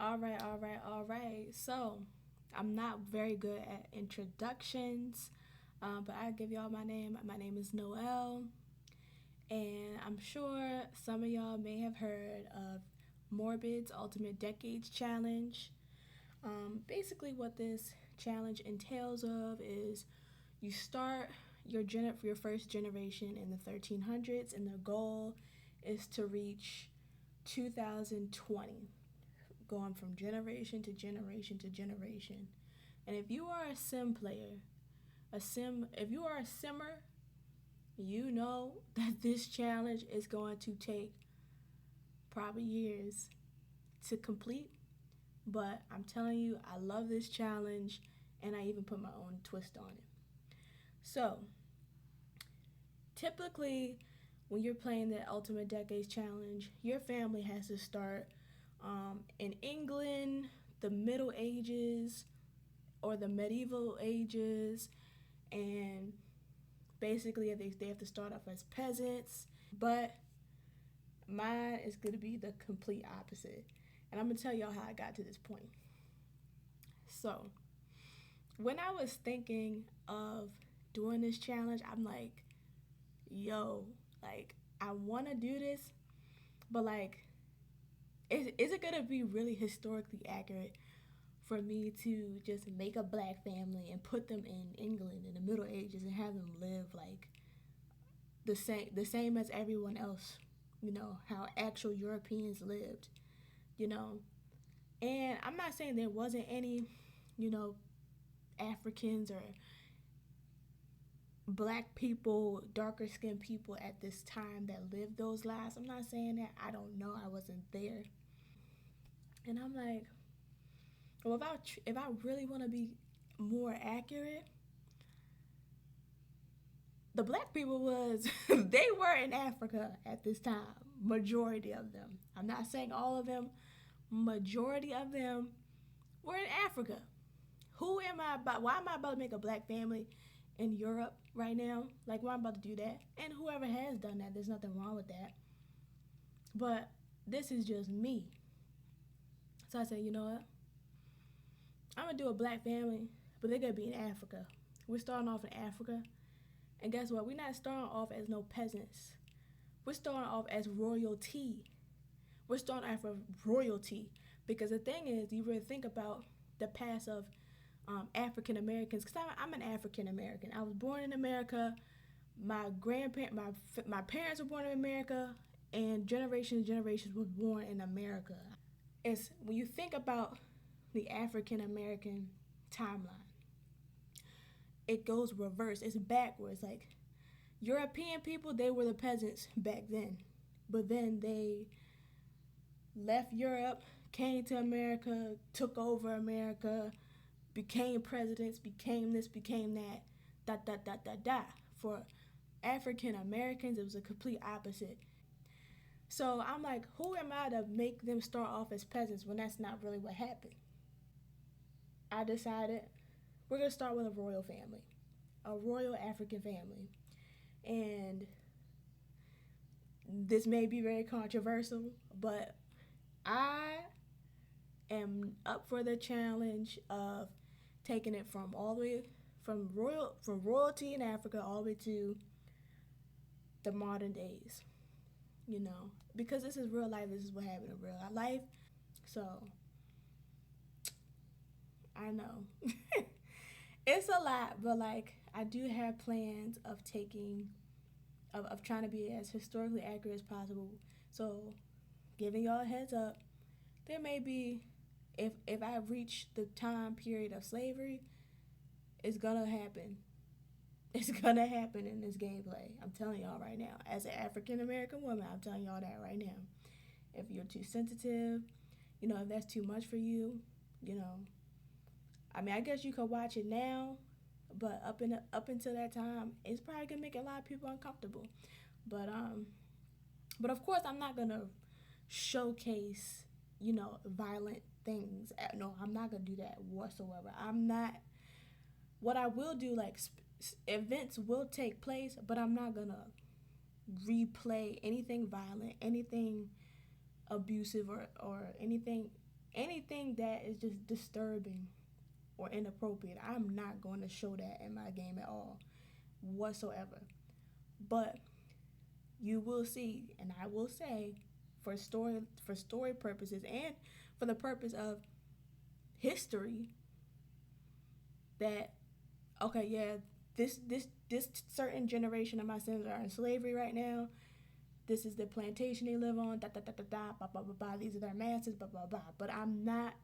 All right. So, I'm not very good at introductions, but I'll give y'all my name. My name is Noelle, and I'm sure some of y'all may have heard of Morbid's Ultimate Decades Challenge. Basically, what this challenge entails of is you start your first generation in the 1300s, and the goal is to reach 2020, going from generation to generation to generation. And if you are a sim player, if you are a simmer, you know that this challenge is going to take probably years to complete. But I'm telling you, I love this challenge, and I even put my own twist on it. So, typically, when you're playing the Ultimate Decades Challenge, your family has to start in England, the Middle Ages, or the medieval ages, and basically they have to start off as peasants. But mine is going to be the complete opposite. And I'm going to tell y'all how I got to this point. So, when I was thinking of doing this challenge, I'm like, yo, like, I want to do this, but like, is it going to be really historically accurate for me to just make a black family and put them in England in the Middle Ages and have them live like the same as everyone else, how actual Europeans lived, you know? And I'm not saying there wasn't any, you know, Africans or black people, darker skinned people at this time that lived those lives. I'm not saying that. I don't know. I wasn't there. And I'm like, well, if I really want to be more accurate, the black people was they were in Africa at this time. Majority of them. I'm not saying all of them. Majority of them were in Africa. Who am I about? Why am I about to make a black family in Europe right now? Like, why am I about to do that? And whoever has done that, there's nothing wrong with that. But this is just me. So I said, you know what? I'm gonna do a black family, but they're gonna be in Africa. We're starting off in Africa, and guess what? We're not starting off as no peasants. We're starting off as royalty. We're starting off with royalty, because the thing is, you really think about the past of African Americans. Because I'm an African American. I was born in America. My parents were born in America, and generations was born in America. It's when you think about the African American timeline, it goes reverse. It's backwards. Like, European people, they were the peasants back then, but then they left Europe, came to America, took over America, became presidents, became this, became that, dot, dot, dot, dot, dot. For African Americans, it was a complete opposite. So I'm like, who am I to make them start off as peasants when that's not really what happened? I decided we're going to start with a royal family, a royal African family. And this may be very controversial, but I am up for the challenge of taking it from all the way from royalty in Africa all the way to the modern days, because this is real life. This is what happened in real life. So I know it's a lot, but like, I do have plans of trying to be as historically accurate as possible. So, giving y'all a heads up, there may be, if I reach the time period of slavery, it's gonna happen. It's gonna happen in this gameplay. I'm telling y'all right now. As an African American woman, I'm telling y'all that right now. If you're too sensitive, if that's too much for you, I mean, I guess you could watch it now, but up until that time, it's probably gonna make a lot of people uncomfortable. But of course, I'm not gonna showcase, violent things. No, I'm not gonna do that whatsoever. I'm not. What I will do, like, events will take place, but I'm not gonna replay anything violent, anything abusive, or anything anything that is just disturbing or inappropriate, I'm not going to show that in my game at all, whatsoever. But you will see, and I will say, for story purposes and for the purpose of history, that okay, yeah, this certain generation of my sons are in slavery right now. This is the plantation they live on. Da da da da da. Blah blah blah blah. These are their masters. Blah blah blah. But I'm not.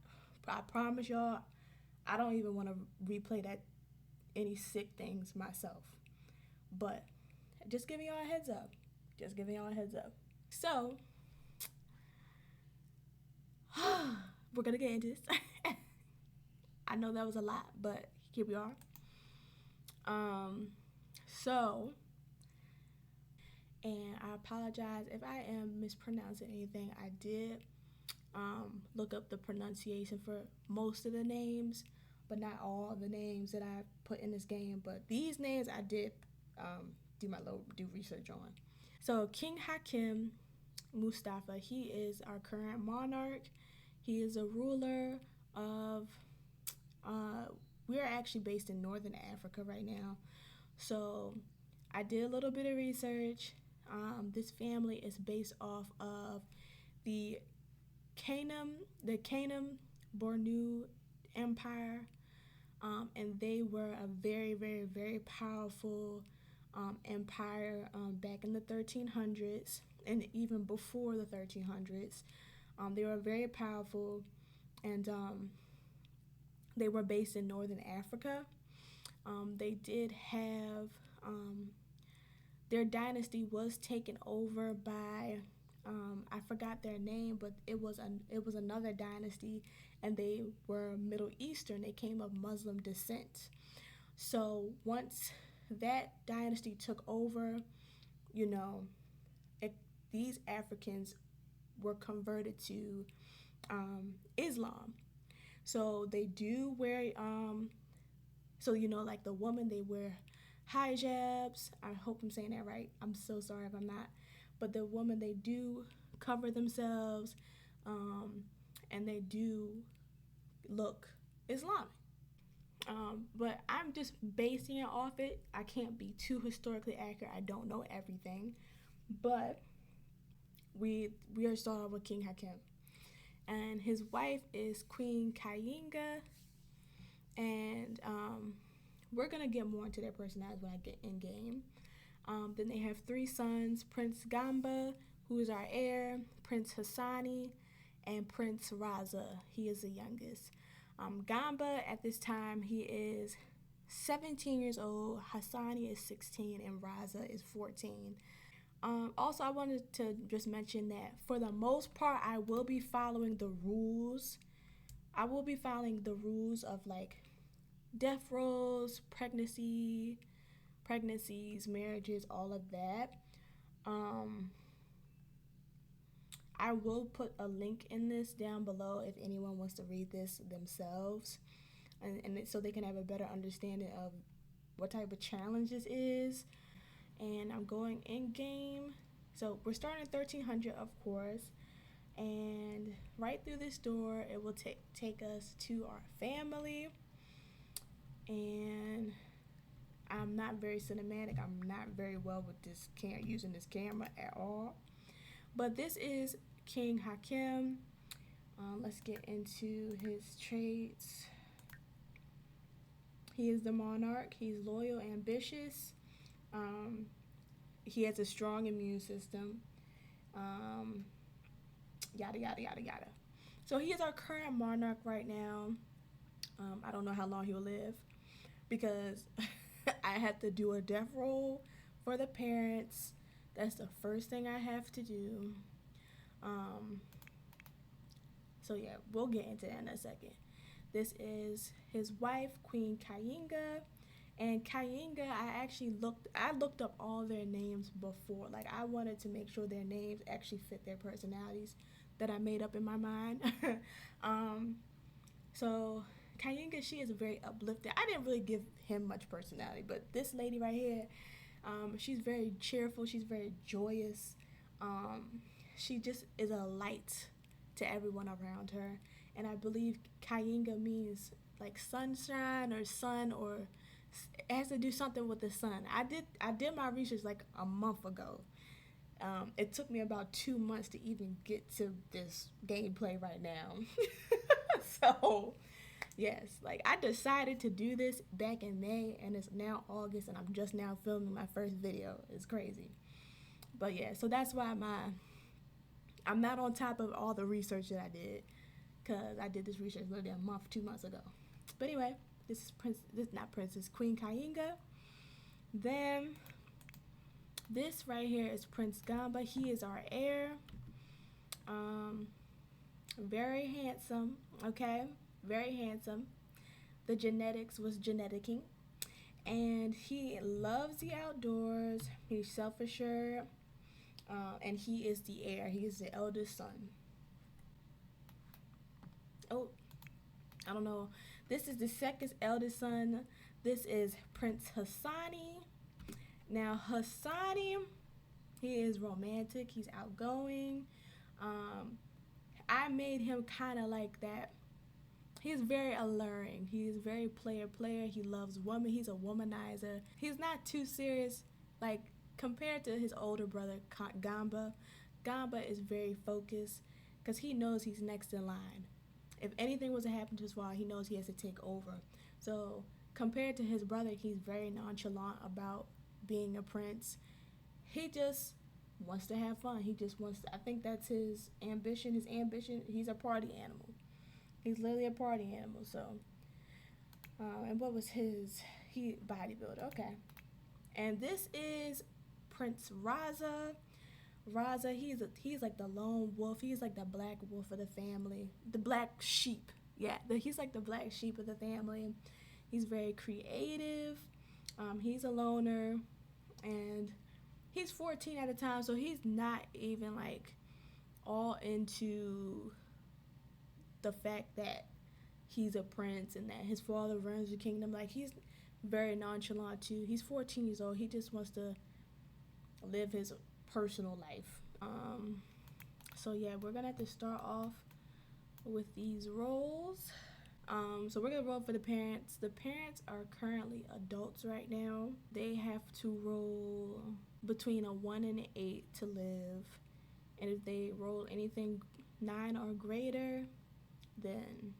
I promise y'all, I don't even want to replay that any sick things myself. But just giving y'all a heads up. Just giving y'all a heads up. So we're gonna get into this. I know that was a lot, but here we are. So, and I apologize if I am mispronouncing anything. I did look up the pronunciation for most of the names, but not all the names that I put in this game. But these names I did do research on. So King Hakim Mustafa, he is our current monarch. He is a ruler of. We're actually based in Northern Africa right now. So I did a little bit of research. This family is based off of the Kanem Bornu Empire, and they were a very, very, very powerful empire back in the 1300s and even before the 1300s. They were very powerful, and they were based in Northern Africa. They did have their dynasty was taken over by I forgot their name, but it was another dynasty, and they were Middle Eastern. They came of Muslim descent. So once that dynasty took over, you know, these Africans were converted to Islam. So they do wear so like the woman, they wear hijabs. I hope I'm saying that right. I'm so sorry if I'm not. But the woman, they do cover themselves, and they do look Islamic. But I'm just basing it off it. I can't be too historically accurate. I don't know everything. But we are starting off with King Hakim. And his wife is Queen Kayinga. And we're going to get more into their personalities when I get in game. Then they have 3 sons, Prince Gamba, who is our heir, Prince Hassani, and Prince Raza. He is the youngest. Gamba, at this time, he is 17 years old, Hassani is 16, and Raza is 14. Also, I wanted to just mention that for the most part, I will be following the rules. I will be following the rules of like death rolls, pregnancies, marriages, all of that. I will put a link in this down below if anyone wants to read this themselves, and so they can have a better understanding of what type of challenge this is. And I'm going in game. So we're starting at 1300, of course. And right through this door, it will take us to our family. And I'm not very cinematic. I'm not very well with this using this camera at all. But this is King Hakim. Let's get into his traits. He is the monarch. He's loyal, ambitious. He has a strong immune system. Yada, yada, yada, yada. So he is our current monarch right now. I don't know how long he will live because I have to do a death roll for the parents. That's the first thing I have to do. So yeah, we'll get into that in a second. This is his wife, Queen Kayinga. And Kayinga, I looked up all their names before. Like, I wanted to make sure their names actually fit their personalities that I made up in my mind. So Kayinga, she is very uplifting. I didn't really give him much personality, but this lady right here, she's very cheerful. She's very joyous. She just is a light to everyone around her. and I believe Kayinga means like sunshine or sun, or it has to do something with the sun. I did my research like a month ago. It took me about 2 months to even get to this gameplay right now. So yes, like I decided to do this back in May, and it's now August, and I'm just now filming my first video. It's crazy. But yeah, so that's why I'm not on top of all the research that I did, because I did this research literally a month, 2 months ago. But anyway, this is Queen Kayinga. Then this right here is Prince Gamba. He is our heir. Very handsome, okay? Very handsome. The genetics was geneticking. And he loves the outdoors. He's self-assured. And he is the heir. He is the eldest son. Oh, I don't know. This is the second eldest son. This is Prince Hassani. Now, Hassani, he is romantic. He's outgoing. I made him kind of like that. He's very alluring. He is very player. He loves women. He's a womanizer. He's not too serious, like compared to his older brother Gamba. Gamba is very focused because he knows he's next in line. If anything was to happen to his father, he knows he has to take over. So compared to his brother, he's very nonchalant about being a prince. He just wants to have fun. He just wants to, I think that's his ambition. He's a party animal. He's literally a party animal. So and what was his, he bodybuilder. Okay. And this is Prince Raza. He's like the lone wolf. He's like the black wolf of the family, the black sheep. Yeah, he's like the black sheep of the family. He's very creative. He's a loner, and he's 14 at a time, so he's not even like all into the fact that he's a prince and that his father runs the kingdom. Like, he's very nonchalant too. He's 14 years old. He just wants to live his personal life. So yeah, we're gonna have to start off with these roles. So we're gonna roll for the parents. The parents are currently adults right now. They have to roll between a 1 and an 8 to live, and if they roll anything 9 or greater, then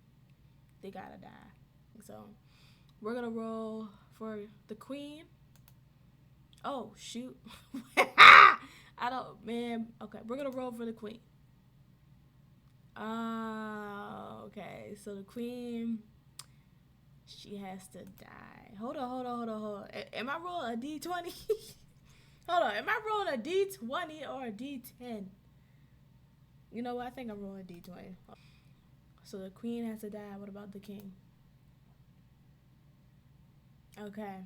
they gotta die. So we're gonna roll for the queen. Oh shoot. Okay, we're gonna roll for the queen. Okay, so the queen, she has to die. Hold on. Am I rolling a D20? Hold on, am I rolling a D20 or a D10? You know what, I think I'm rolling a D20. So the queen has to die. What about the king? Okay.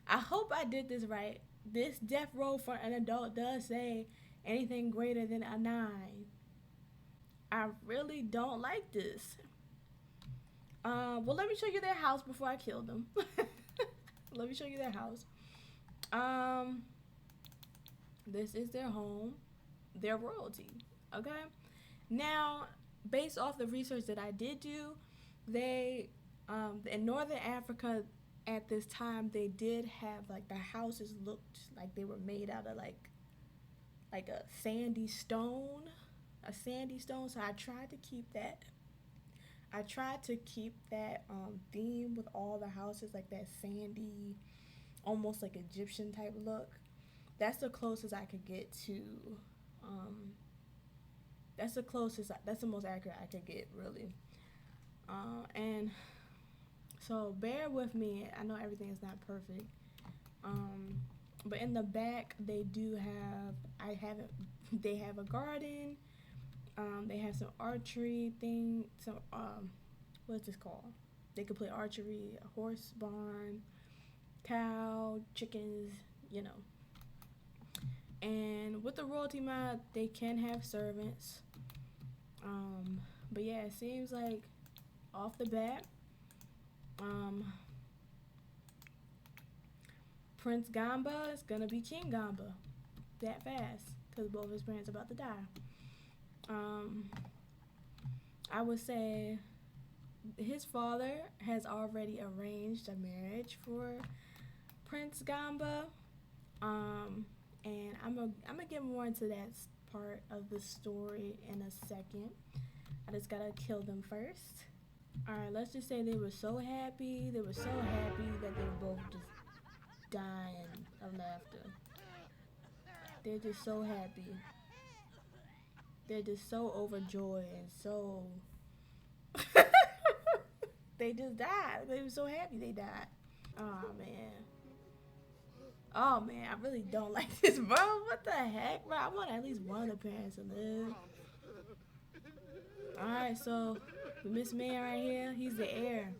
I hope I did this right. This death roll for an adult does say anything greater than a 9. I really don't like this. Well, let me show you their house before I kill them. Let me show you their house. This is their home, their royalty. Okay. Now, based off the research that I did do, they, in Northern Africa at this time, they did have, like, the houses looked like they were made out of like a sandy stone. So I tried to keep that theme with all the houses, like that sandy, almost like Egyptian type look. That's the closest I could get to. That's the most accurate I could get, really. And so bear with me. I know everything is not perfect. But in the back, they have a garden. They have some archery thing. What's this called? They could play archery, a horse barn, cow, chickens, you know. And with the royalty mod, they can have servants. But yeah, it seems like off the bat, Prince Gamba is gonna be King Gamba that fast, because both his parents are about to die. I would say his father has already arranged a marriage for Prince Gamba. Um, and I'm gonna get more into that part of the story in a second. I just gotta kill them first. All right, let's just say they were so happy. They were so happy that they were both just dying of laughter. They're just so happy. They're just so overjoyed and so. They just died. They were so happy they died. Oh man. Oh man, I really don't like this, bro. What the heck, bro? I want at least one of the parents to live. Alright, so this man right here, he's the heir.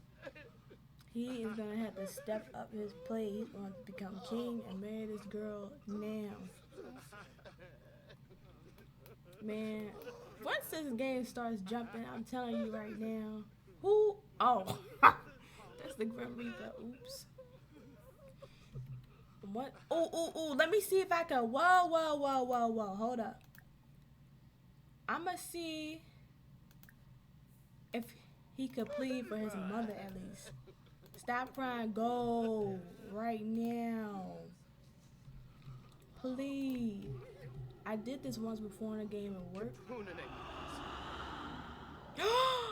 He is gonna have to step up his play. He's going to become king and marry this girl now. Man, once this game starts jumping, I'm telling you right now. Who? Oh, that's the Grim Reaper. Oops. What? Oh, oh, oh. Let me see if I can. Whoa, whoa, whoa, whoa, whoa. Hold up. I'ma see if he could plead for his mother at least. Stop crying. Go right now. Please. I did this once before in a game and worked. Oh!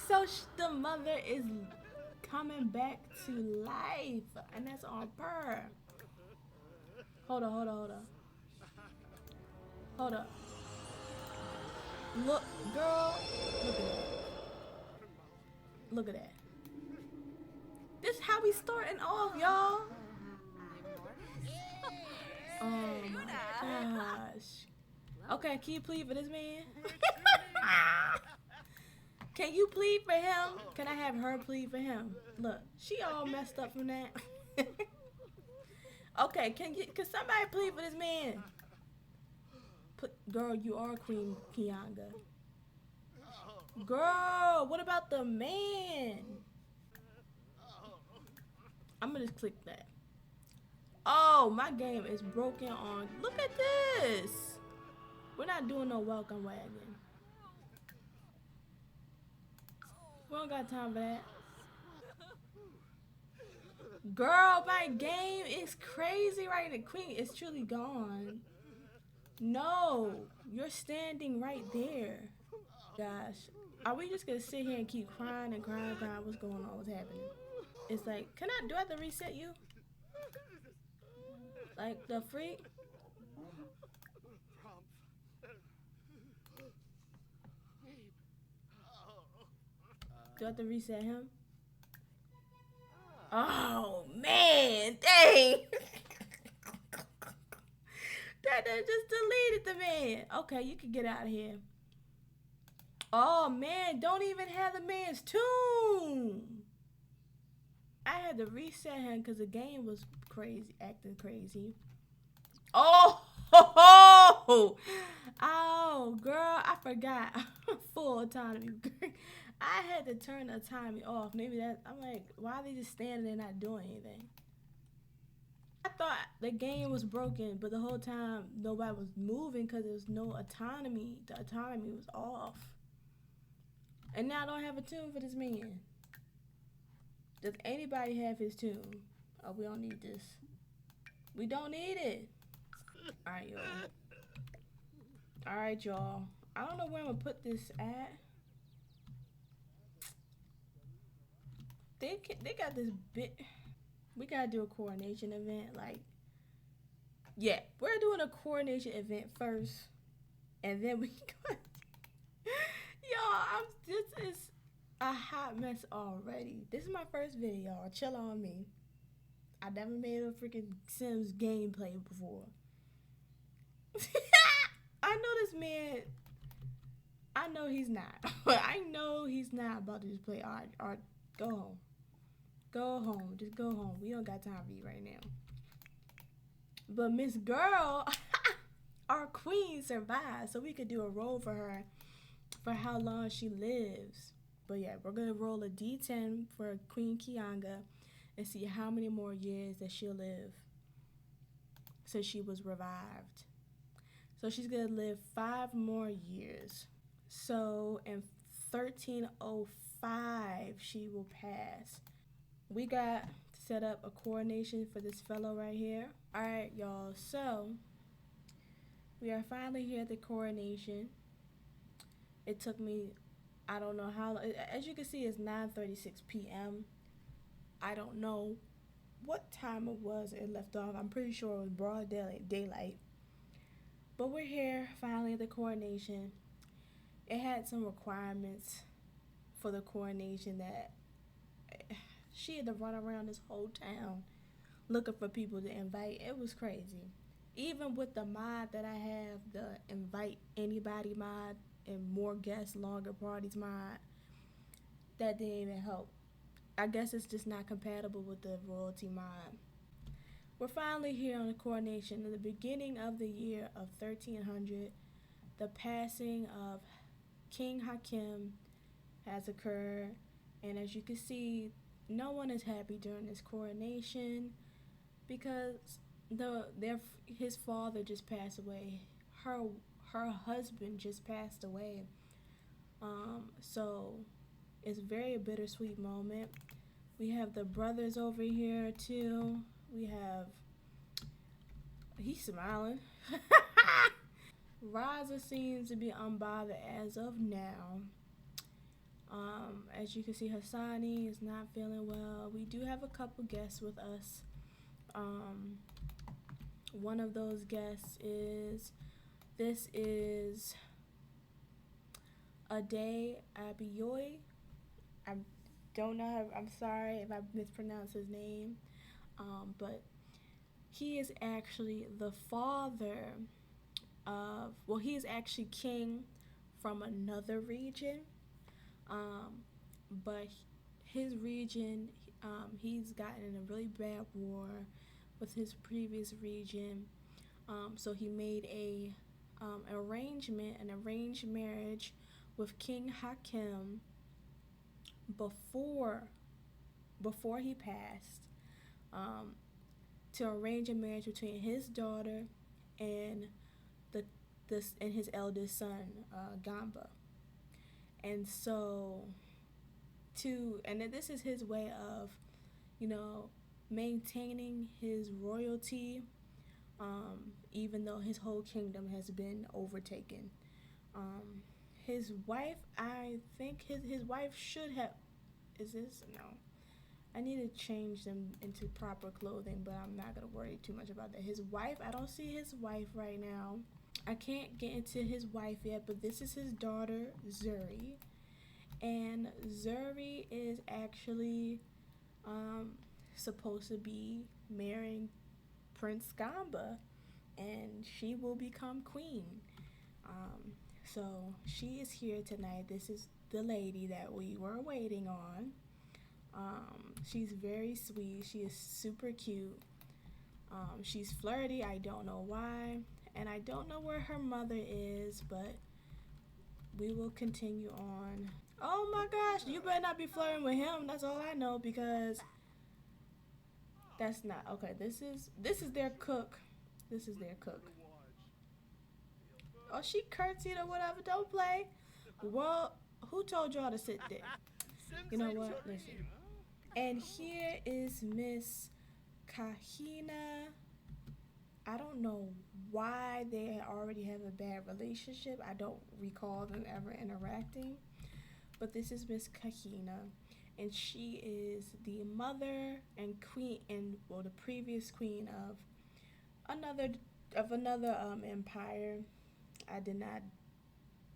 So the mother is coming back to life, and that's on her. Hold on, hold on, hold on. Hold up. Look, girl. Look at that. Look at that. This is how we starting off, y'all. Oh my gosh. Okay, can you plead for this man? Can you plead for him? Can I have her plead for him? Look, she all messed up from that. Okay, can somebody plead for this man? Girl, you are Queen Kianga. Girl, what about the man? I'm gonna just click that. Oh, my game is broken on. Look at this. We're not doing no welcome wagon. We don't got time for that. Girl, my game is crazy right now. Queen is truly gone. No, you're standing right there. Gosh. Are we just gonna sit here and keep crying and crying and crying? What's going on? What's happening? It's like, do I have to reset you? Like the freak? Do I have to reset him? Oh man, dang. That just deleted the man. Okay, you can get out of here. Oh man, don't even have the man's tune. I had to reset him because the game was crazy, acting crazy. Oh, oh, girl, I forgot. Full autonomy. I had to turn the autonomy off. Maybe that. I'm like, why are they just standing there not doing anything? I thought the game was broken, but the whole time nobody was moving because there was no autonomy. The autonomy was off. And now I don't have a tune for this man. Does anybody have his tune? Oh, we don't need this. We don't need it. Alright, y'all. Alright, y'all. I don't know where I'm gonna put this at. They got this bit. We gotta do a coronation event. Like, yeah, we're doing a coronation event first, and then we go. Y'all, this is a hot mess already. This is my first video. Chill on me. I never made a freaking Sims gameplay before. I know this man. I know he's not. I know he's not about to just play art. Go home. Go home. Just go home. We don't got time for you right now. But Miss Girl, our queen survived, so we could do a roll for her for how long she lives. But yeah, we're gonna roll a D10 for Queen Kianga and see how many more years that she'll live since she was revived. So she's gonna live 5 more years. So in 1305, she will pass. We got set up a coronation for this fellow right here. All right, y'all. So we are finally here at the coronation. It took me, I don't know how long. As you can see, it's 9:36 p.m. I don't know what time it was it left off. I'm pretty sure it was broad daylight. But we're here finally at the coronation. It had some requirements for the coronation that she had to run around this whole town looking for people to invite. It was crazy. Even with the mod that I have, the invite anybody mod and more guests, longer parties mod, that didn't even help. I guess it's just not compatible with the royalty mod. We're finally here on the coronation. In the beginning of the year of 1300, the passing of King Hakim has occurred, and as you can see, no one is happy during this coronation because his father just passed away. Her husband just passed away. So it's a very bittersweet moment. We have the brothers over here too. We have he's smiling. Razer seems to be unbothered as of now. As you can see, Hassani is not feeling well. We do have a couple guests with us. One of those guests is Ade Abiyoy. I don't know. I'm sorry if I mispronounced his name. But he is actually the father of. Well, he is actually king from another region. But his region, he's gotten in a really bad war with his previous region. So he made an arranged marriage with King Hakim before he passed, to arrange a marriage between his daughter and his eldest son, Gamba. And so this is his way of, maintaining his royalty, even though his whole kingdom has been overtaken. His wife, I think his wife should have. Is this no? I need to change them into proper clothing, but I'm not gonna worry too much about that. His wife, I don't see his wife right now. I can't get into his wife yet, but this is his daughter, Zuri. And Zuri is actually supposed to be marrying Prince Gamba, and she will become queen. So she is here tonight. This is the lady that we were waiting on. She's very sweet. She is super cute. She's flirty. I don't know why. And I don't know where her mother is, but we will continue on. Oh my gosh, you better not be flirting with him. That's all I know, because that's not okay. This is their cook. This is their cook. Oh, she curtsied or whatever. Don't play. Well, who told y'all to sit there? You know what? Listen. And here is Miss Kahina. I don't know why they already have a bad relationship. I don't recall them ever interacting. But this is Miss Kahina, and she is the mother and queen, and well, the previous queen of another empire. I did not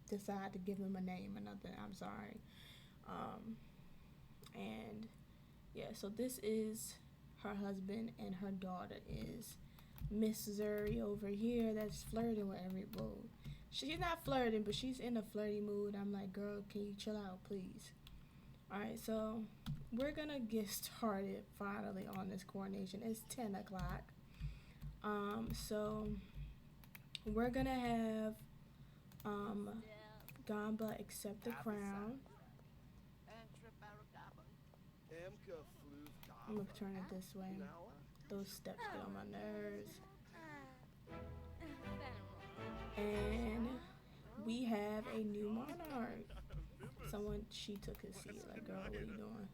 decide to give them a name. I'm sorry. And yeah, so this is her husband, and her daughter is Miss Zuri over here that's flirting with everybody. She's not flirting, but she's in a flirty mood. I'm like, girl, can you chill out, please? Alright, so we're gonna get started finally on this coronation. It's 10 o'clock. So we're gonna have Gamba accept the crown. I'm gonna turn it this way. Those steps get on my nerves. And we have a new monarch. She took his seat. Like, girl, what are you doing?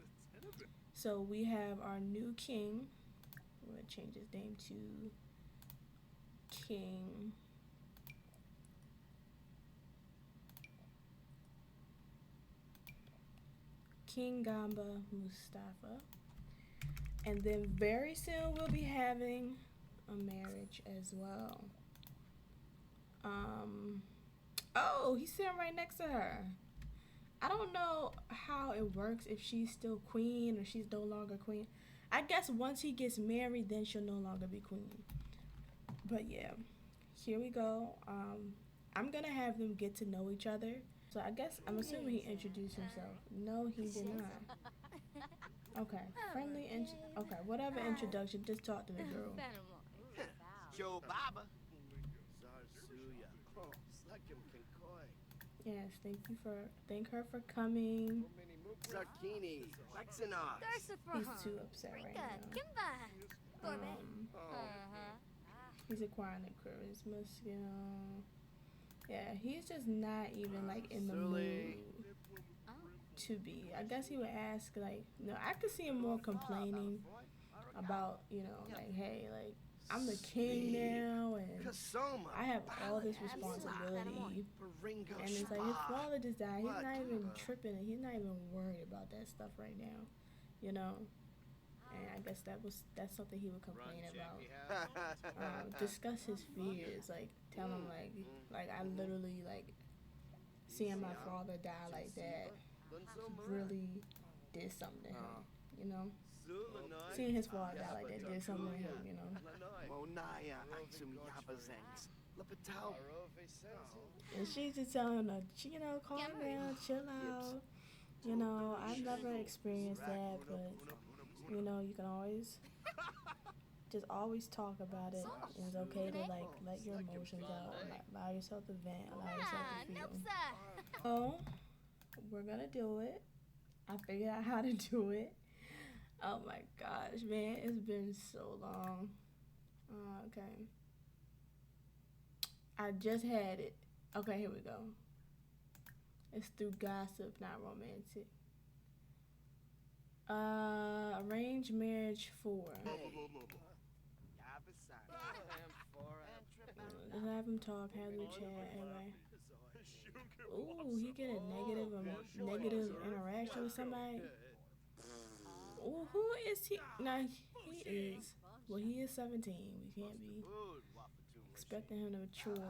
So we have our new king. I'm gonna change his name to King Gamba Mustafa. And then very soon we'll be having a marriage as well. Oh, he's sitting right next to her. I don't know how it works, if she's still queen or she's no longer queen. I guess once he gets married, then she'll no longer be queen. But yeah, here we go. I'm gonna have them get to know each other. So I guess, I'm assuming he introduced himself. No, he did not. Okay, okay, whatever introduction, just talk to the girl. Joe Baba. Yes, thank her for coming. Zarkini. He's too upset right now. He's acquiring the Christmas, you know. Yeah, he's just not even like in the mood to be. I guess he would ask, like, I could see him more complaining about, like, hey, like, I'm the king now, and I have all this responsibility. And it's like, his father just died. He's not even tripping, and he's not even worried about that stuff right now, you know. And I guess that's something he would complain about. Discuss his fears, like, tell him, like I literally, like, seeing my father die like that really did something to him, you know. Seeing his father die like that did something to him, you know. And she's just telling her, calm down, chill out. You know, I've never experienced that, but, you can always talk about it. And it's okay to, like, let your emotions out, allow yourself to vent, allow yourself to feel. So, we're gonna do it. I figured out how to do it. Oh my gosh, man, it's been so long. Okay. I just had it. Okay, here we go. It's through gossip, not romantic. Arranged marriage 4. Let's have him talk, have him chat, anyway. Ooh, he get a negative interaction with somebody. Ooh, who is he? Nah, he is 17. We can't be expecting him to mature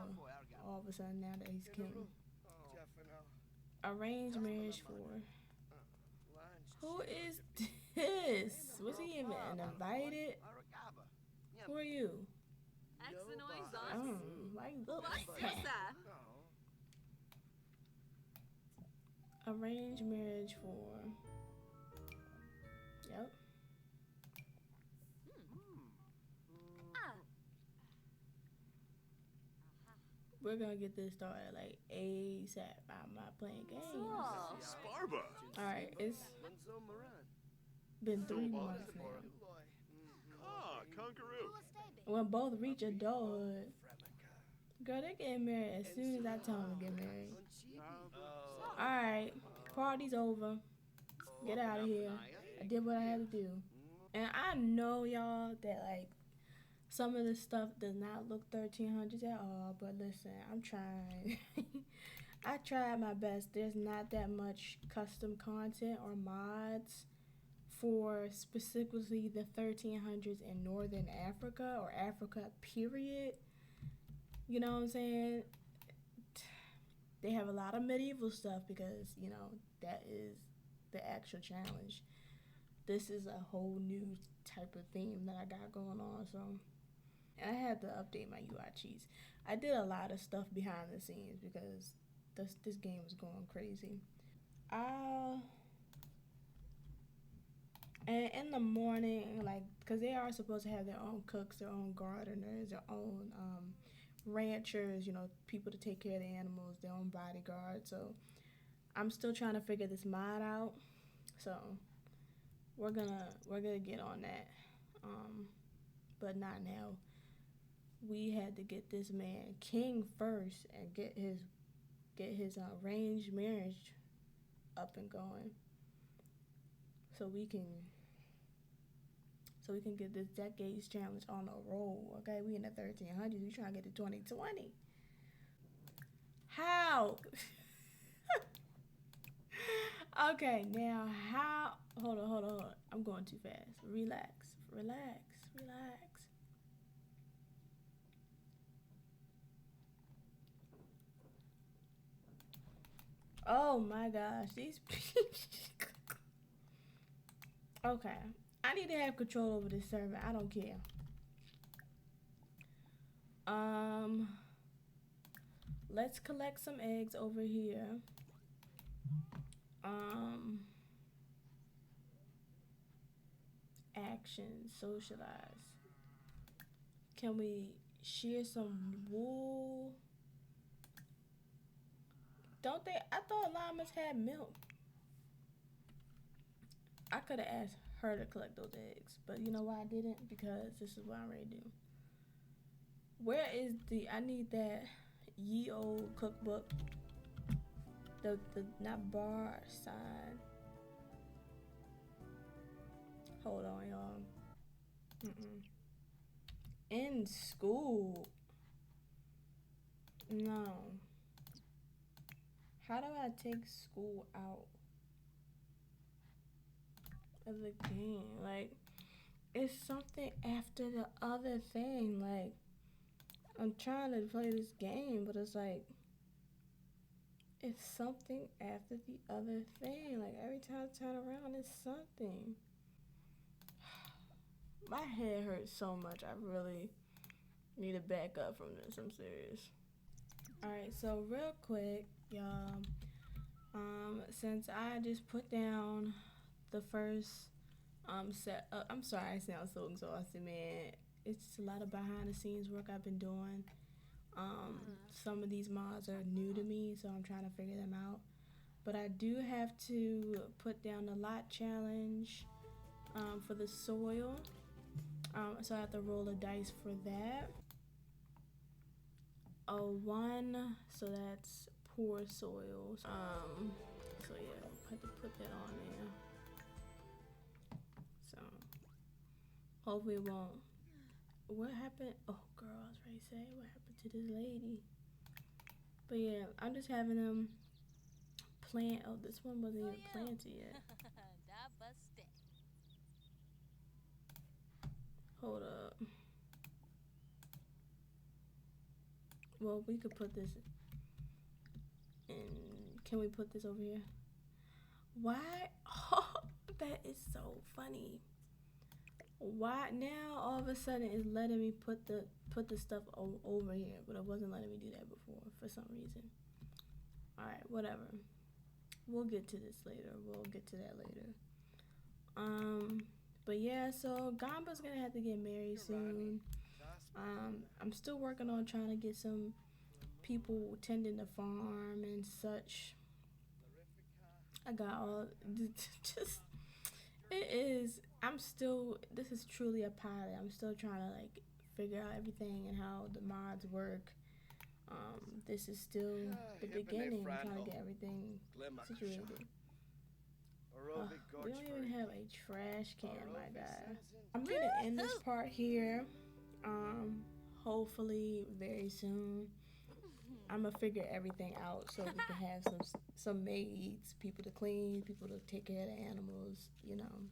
all of a sudden now that he's king. Arranged marriage 4. Who is this? Was he even invited? Who are you? Why you look like that? Arranged marriage 4. Yep. We're gonna get this started like ASAP. I'm not playing games. Alright, it's been 3 months now. When both reach adulthood. Girl, they're getting married as soon as I tell them to get married. Alright, party's over. Get out of here. I did what I had to do. And I know, y'all, that, like, some of this stuff does not look 1300s at all, but listen, I'm trying. I tried my best. There's not that much custom content or mods for specifically the 1300s in Northern Africa or Africa, period. You know what I'm saying? They have a lot of medieval stuff because, that is the actual challenge. This is a whole new type of theme that I got going on, so. And I had to update my UI cheats. I did a lot of stuff behind the scenes because this game was going crazy. And in the morning, like, because they are supposed to have their own cooks, their own gardeners, their own ranchers, people to take care of the animals, their own bodyguards. So I'm still trying to figure this mod out. So we're gonna get on that. But not now. We had to get this man king first and get his get his arranged marriage up and going, so we can get this decades challenge on the roll. Okay, we in the 1300s. We trying to get to 2020. How? Okay, now how? Hold on. I'm going too fast. Relax. Oh my gosh, these. Okay, I need to have control over this server. I don't care. Let's collect some eggs over here. Action, socialize. Can we shear some wool? Don't they? I thought llamas had milk. I could have asked her to collect those eggs, but you know why I didn't? Because this is what I'm ready to do. Where is the? I need that ye old cookbook. The not bar sign. Hold on, y'all. In school. No. How do I take school out of the game? Like, it's something after the other thing. Like, I'm trying to play this game, but it's like, it's something after the other thing. Like, every time I turn around, it's something. My head hurts so much. I really need to back up from this. I'm serious. Alright, so real quick, y'all. Since I just put down the first set, I'm sorry, I sound so exhausted, man. It's a lot of behind the scenes work I've been doing. Some of these mods are new to me, so I'm trying to figure them out. But I do have to put down the lot challenge for the soil. So I have to roll a dice for that. A 1, so that's poor soil. So yeah, I have to put that on there. So hopefully it won't. What happened? Oh girl, I was ready to say what happened to this lady. But yeah, I'm just having them plant. Oh, this one wasn't even planted yet. Hold up. Well, we could put this in. Can we put this over here? Why? Oh, that is so funny. Why now all of a sudden it's letting me put the stuff over here, but it wasn't letting me do that before for some reason. All right, whatever. We'll get to this later. We'll get to that later. But yeah, so Gamba's gonna have to get married soon. I'm still working on trying to get some people tending the farm and such. I got all just it is. This is truly a pilot. I'm still trying to like figure out everything and how the mods work. This is still the beginning. I'm trying to get everything situated. We don't even have a trash can, my guy. I'm gonna end this part here. Hopefully very soon. I'm gonna figure everything out so we can have some maids, people to clean, people to take care of the animals, you know.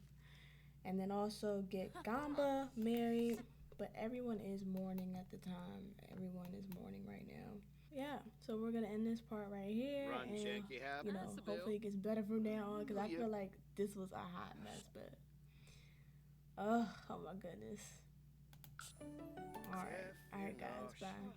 And then also get Gamba married, but everyone is mourning at the time. Everyone is mourning right now. Yeah, so we're gonna end this part right here, and you know, hopefully it gets better from now on, because I feel like this was a hot mess, but oh my goodness. All right guys, bye.